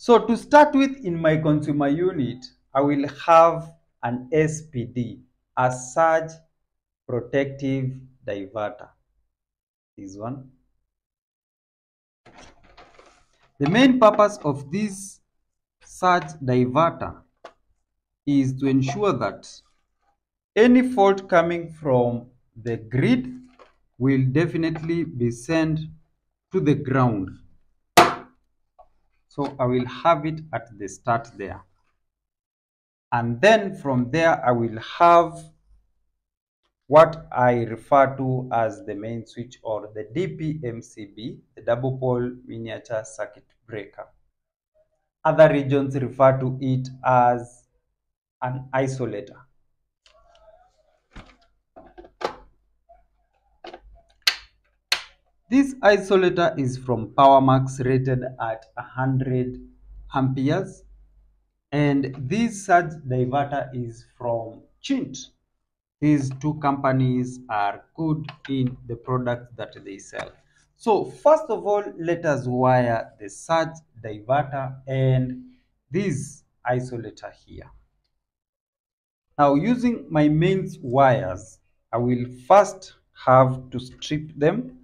So to start with, in my consumer unit, I will have an SPD, a surge protective diverter. This one. The main purpose of this surge diverter is to ensure that any fault coming from the grid will definitely be sent to the ground. So I will have it at the start there. And then from there, I will have what I refer to as the main switch, or the DPMCB, the double pole miniature circuit breaker. Other regions refer to it as an isolator. This isolator is from PowerMax, rated at 100 amperes, and this surge diverter is from Chint. These two companies are good in the products that they sell. So first of all, let us wire the surge diverter and this isolator here. Now, using my mains wires, I will first have to strip them.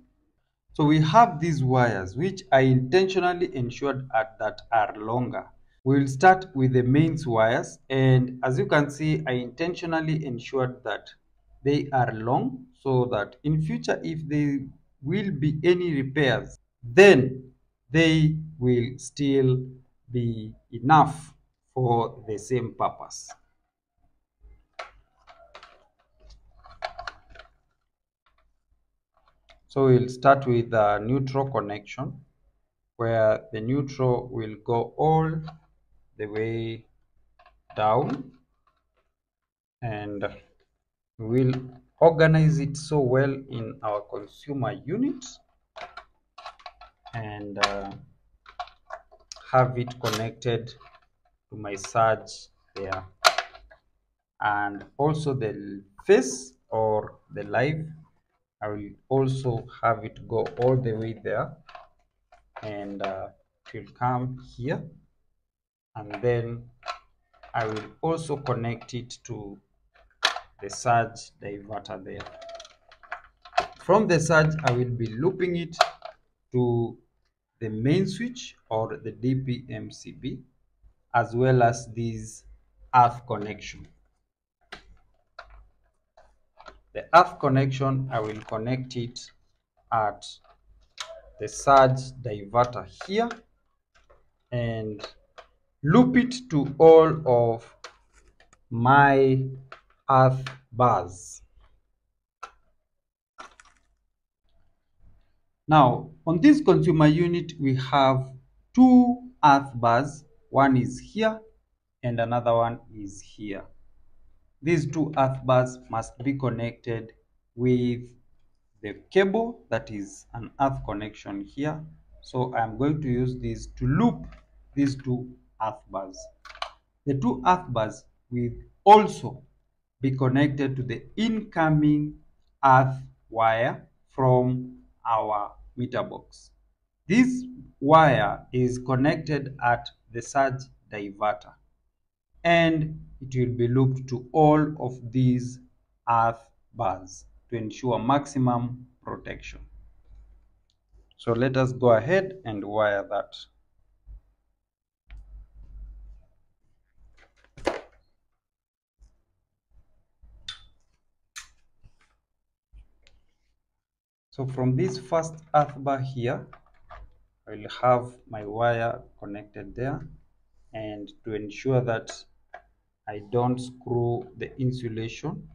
So we have these wires, which I intentionally ensured that are longer. We'll start with the mains wires, and as you can see, I intentionally ensured that they are long so that in future, if there will be any repairs, then they will still be enough for the same purpose. So we'll start with the neutral connection, where the neutral will go all the way down, and we'll organize it so well in our consumer unit and have it connected to my surge there. And also the face or the live, I will also have it go all the way there, and it will come here, and then I will also connect it to the surge diverter there. From the surge, I will be looping it to the main switch or the DPMCB, as well as this earth connection. The earth connection, I will connect it at the surge diverter here and loop it to all of my earth bars. Now, on this consumer unit, we have two earth bars. One is here and another one is here. These two earth bars must be connected with the cable that is an earth connection here. So I'm going to use this to loop these two earth bars. The two earth bars will also be connected to the incoming earth wire from our meter box. This wire is connected at the surge diverter, and it will be looped to all of these earth bars to ensure maximum protection. So let us go ahead and wire that. So from this first earth bar here, I will have my wire connected there, and to ensure that I don't screw the insulation,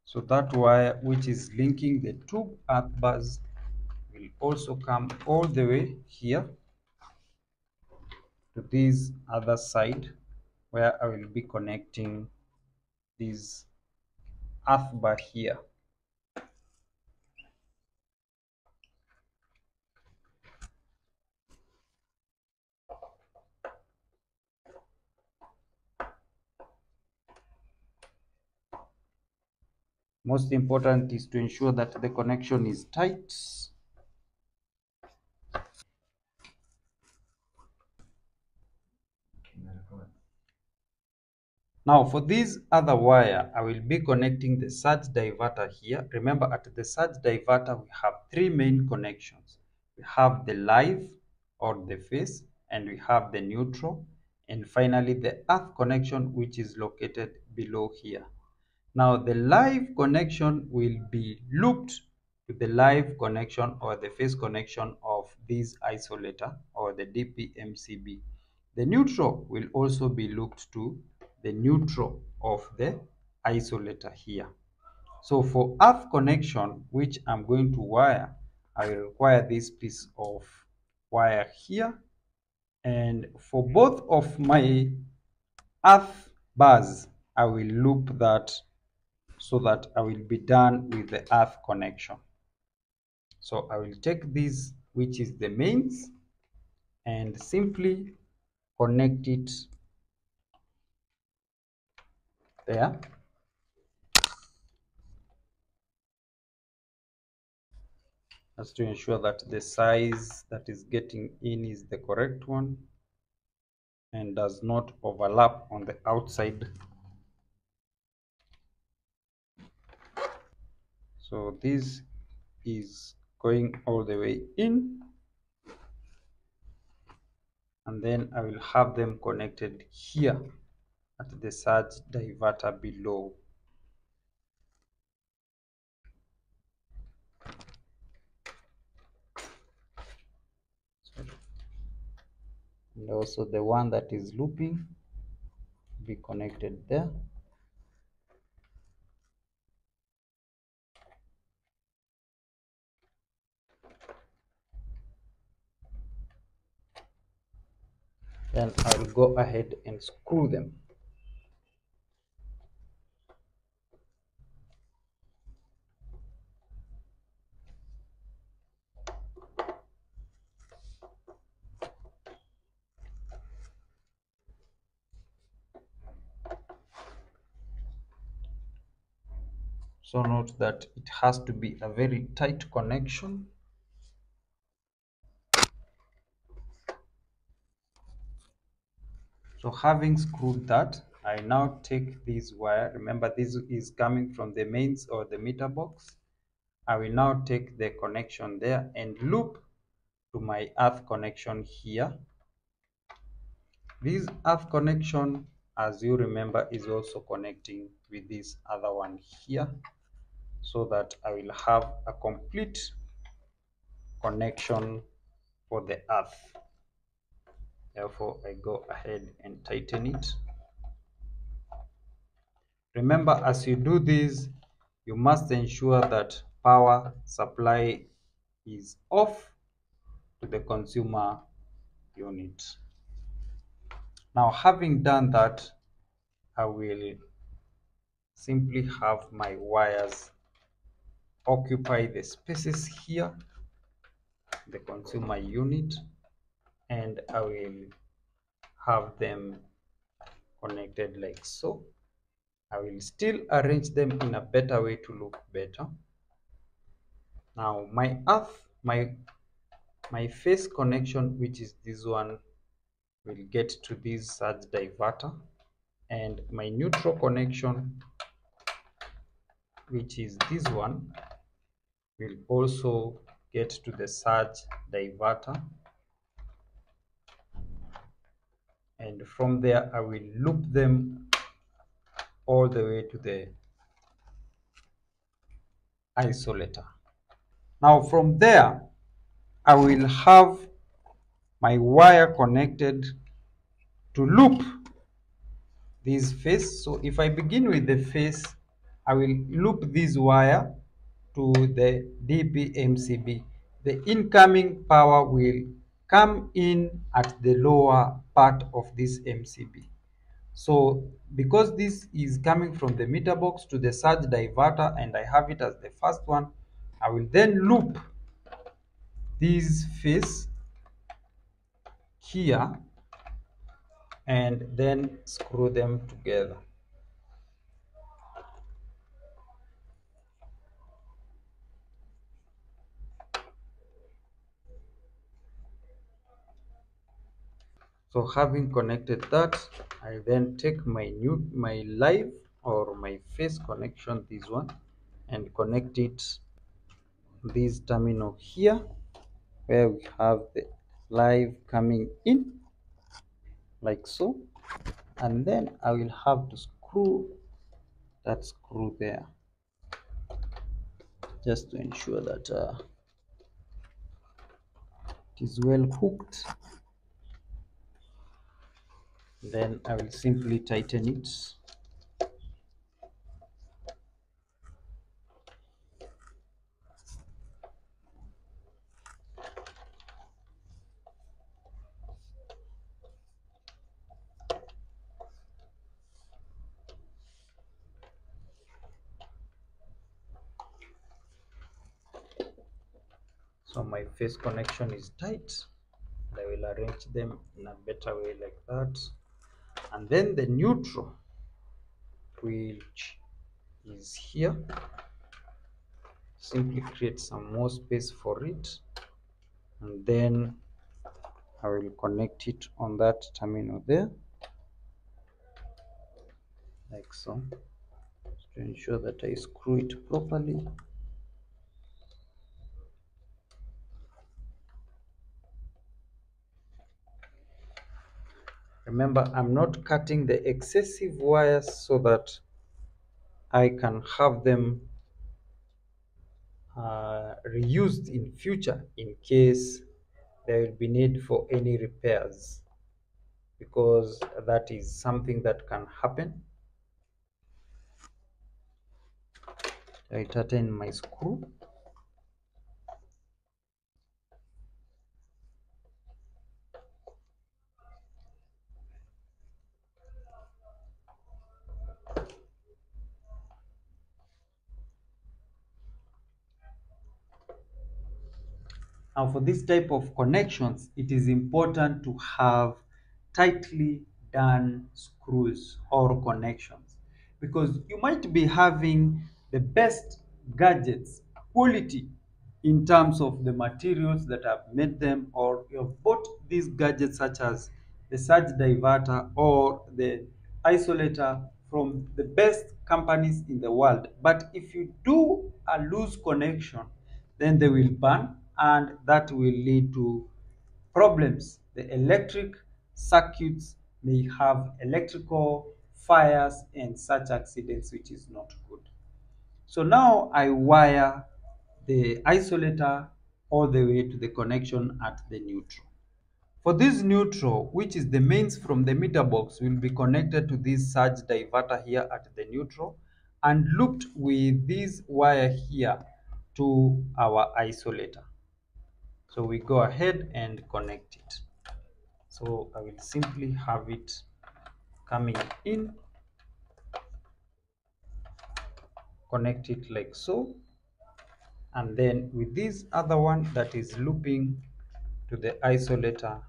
so that wire which is linking the two earth bars will also come all the way here to this other side, where I will be connecting this earth bar here. Most important is to ensure that the connection is tight. Now for this other wire, I will be connecting the surge diverter here. Remember, at the surge diverter, we have three main connections. We have the live or the phase, and we have the neutral, and finally the earth connection, which is located below here. Now the live connection will be looped to the live connection or the phase connection of this isolator or the DPMCB. The neutral will also be looped to the neutral of the isolator here. So for earth connection, which I'm going to wire, I will require this piece of wire here. And for both of my earth bars, I will loop that so that I will be done with the earth connection. So I will take this, which is the mains, and simply connect it there. Just to ensure that the size that is getting in is the correct one and does not overlap on the outside. So this is going all the way in, and then I will have them connected here at the surge diverter below. And also the one that is looping be connected there. Then I'll go ahead and screw them. So note that it has to be a very tight connection. So having screwed that, I now take this wire. Remember, this is coming from the mains or the meter box. I will now take the connection there and loop to my earth connection here. This earth connection, as you remember, is also connecting with this other one here, so that I will have a complete connection for the earth. Therefore, I go ahead and tighten it. Remember, as you do this, you must ensure that power supply is off to the consumer unit. Now, having done that, I will simply have my wires occupy the spaces here, the consumer unit, and I will have them connected like so. I will still arrange them in a better way to look better. Now my earth, my phase connection, which is this one, will get to this surge diverter, and my neutral connection, which is this one, will also get to the surge diverter, and from there I will loop them all the way to the isolator. Now from there I will have my wire connected to loop this phase. So if I begin with the phase, I will loop this wire to the DPMCB. The incoming power will come in at the lower part of this MCB. So because this is coming from the meter box to the surge diverter and I have it as the first one, I will then loop this phase here and then screw them together. So having connected that, I then take my live or my face connection, this one, and connect it this terminal here where we have the live coming in like so, and then I will have to screw that screw there just to ensure that it is well hooked. Then I will simply tighten it. So my face connection is tight. I will arrange them in a better way like that. And then the neutral, which is here, simply create some more space for it, and then I will connect it on that terminal there like so, to ensure that I screw it properly. Remember, I'm not cutting the excessive wires so that I can have them reused in future in case there will be need for any repairs, because that is something that can happen. I tighten my screw. Now for this type of connections, it is important to have tightly done screws or connections, because you might be having the best gadgets, quality in terms of the materials that have made them, or you have bought these gadgets such as the surge diverter or the isolator from the best companies in the world. But if you do a loose connection, then they will burn, and that will lead to problems. The electric circuits may have electrical fires and such accidents, which is not good. So now I wire the isolator all the way to the connection at the neutral. For this neutral, which is the mains from the meter box, will be connected to this surge diverter here at the neutral and looped with this wire here to our isolator. So we go ahead and connect it. So I will simply have it coming in, connect it like so, and then with this other one that is looping to the isolator,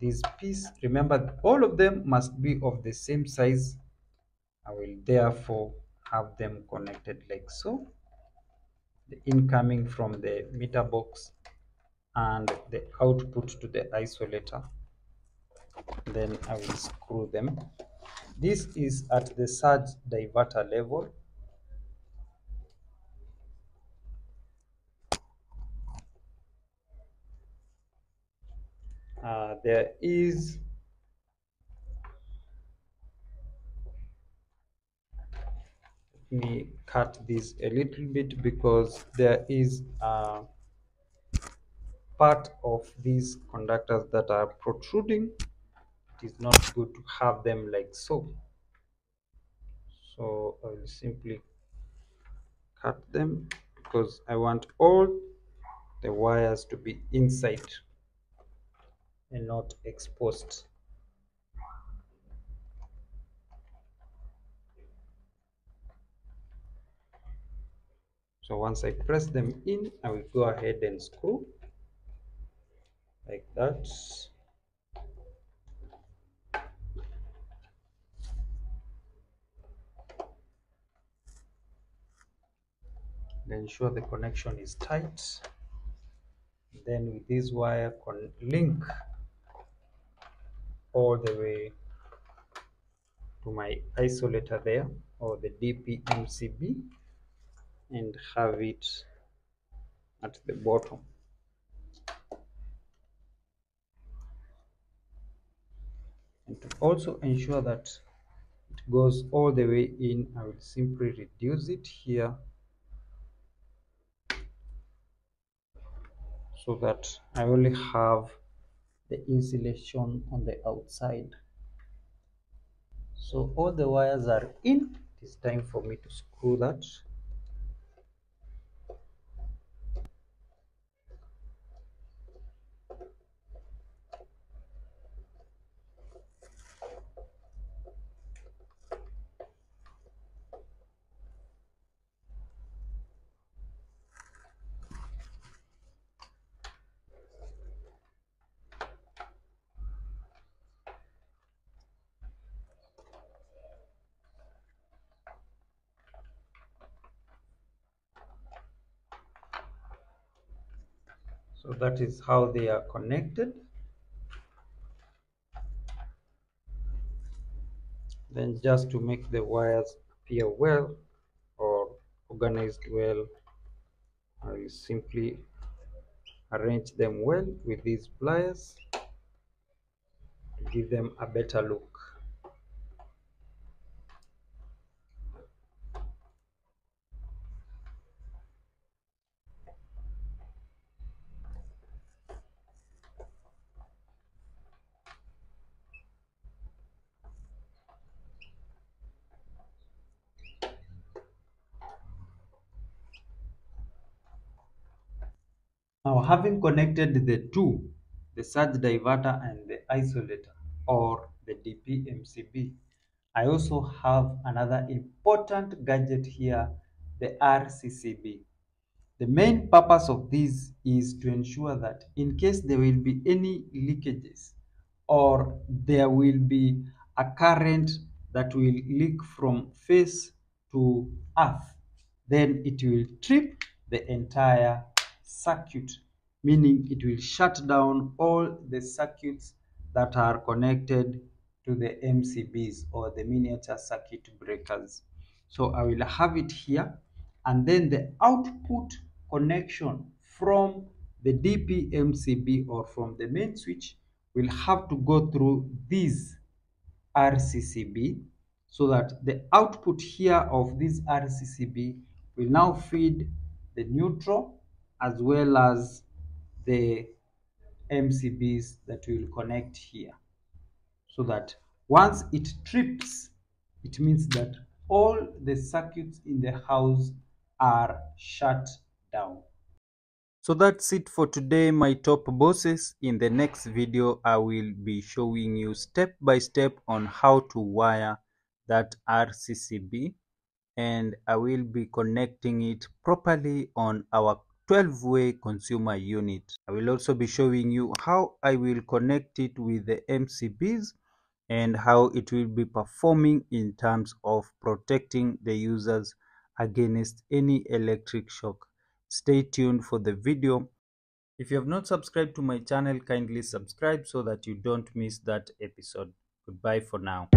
this piece, remember all of them must be of the same size. I will therefore have them connected like so, the incoming from the meter box and the output to the isolator. Then I will screw them. This is at the surge diverter level. There is let me cut this a little bit because there is a part of these conductors that are protruding. It is not good to have them like so. So I will simply cut them because I want all the wires to be inside and not exposed. So once I press them in, I will go ahead and screw like that. Then ensure the connection is tight. Then with this wire link all the way to my isolator there, or the DPMCB, and have it at the bottom. And to also ensure that it goes all the way in, I will simply reduce it here so that I only have the insulation on the outside. So all the wires are in. It's time for me to screw that. So that is how they are connected. Then just to make the wires appear well or organized well, I will simply arrange them well with these pliers to give them a better look. Now, having connected the two, the surge diverter and the isolator, or the DPMCB, I also have another important gadget here, the RCCB. The main purpose of this is to ensure that in case there will be any leakages or there will be a current that will leak from face to earth, then it will trip the entire circuit, meaning it will shut down all the circuits that are connected to the MCBs, or the miniature circuit breakers. So I will have it here, and then the output connection from the DPMCB or from the main switch will have to go through this RCCB, so that the output here of this RCCB will now feed the neutral as well as the MCBs that will connect here, so that once it trips, it means that all the circuits in the house are shut down. So that's it for today, my top bosses. In the next video, I will be showing you step by step on how to wire that RCCB, and I will be connecting it properly on our 12-way consumer unit. I will also be showing you how I will connect it with the MCBs and how it will be performing in terms of protecting the users against any electric shock. Stay tuned for the video. If you have not subscribed to my channel, kindly subscribe so that you don't miss that episode. Goodbye for now.